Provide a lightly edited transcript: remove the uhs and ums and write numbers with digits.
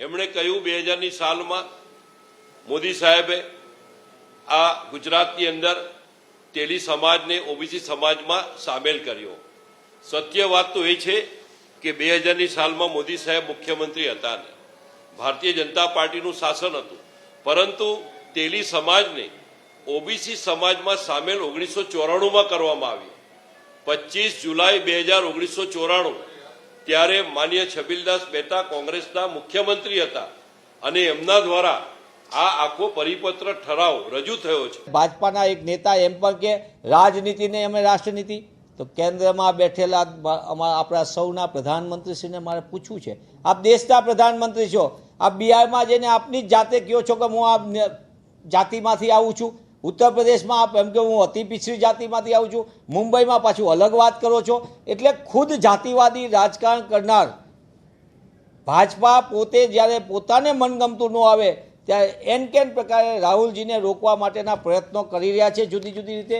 એમણે કહ્યું 2000ની સાલમાં મોદી સાહેબે આ ગુજરાતની અંદર તેલી સમાજને ઓબીસી સમાજમાં સામેલ કર્યો। સત્ય વાત તો એ છે કે 2000ની સાલમાં મોદી સાહેબ મુખ્યમંત્રી હતા ને ભારતીય જનતા પાર્ટીનું શાસન હતું, પરંતુ તેલી સમાજને ઓબીસી સમાજમાં સામેલ 1994માં કરવામાં આવ્યો। 25 જુલાઈ 1994 ત્યારે માનીય છબીલદાસ મહેતા કોંગ્રેસના મુખ્યમંત્રી હતા અને એમના દ્વારા આ આખો પરિપત્ર ઠરાવ રજૂ થયો છે। ભાજપાના એક નેતા એમ પણ કે રાજનીતિને અમે રાષ્ટ્રનીતિ, તો કેન્દ્રમાં બેઠેલા આપણા સૌના પ્રધાનમંત્રીશ્રીને મારે પૂછવું છે, આપ દેશના પ્રધાનમંત્રી છો, આપ બિહારમાં જઈને આપની જ જાતે કહો છો કે હું આ જાતિમાંથી આવું છું, ઉત્તર પ્રદેશમાં આપ એમ કે હું અતિ પિછડી જાતિમાંથી આવું છું, મુંબઈમાં પાછું અલગ વાત કરો છો। એટલે ખુદ જાતિવાદી રાજકારણ કરનાર ભાજપા પોતે જ્યારે પોતાને મનગમતું ન આવે ત્યારે એન કેન પ્રકારે રાહુલજીને રોકવા માટેના પ્રયત્નો કરી રહ્યા છે જુદી જુદી રીતે।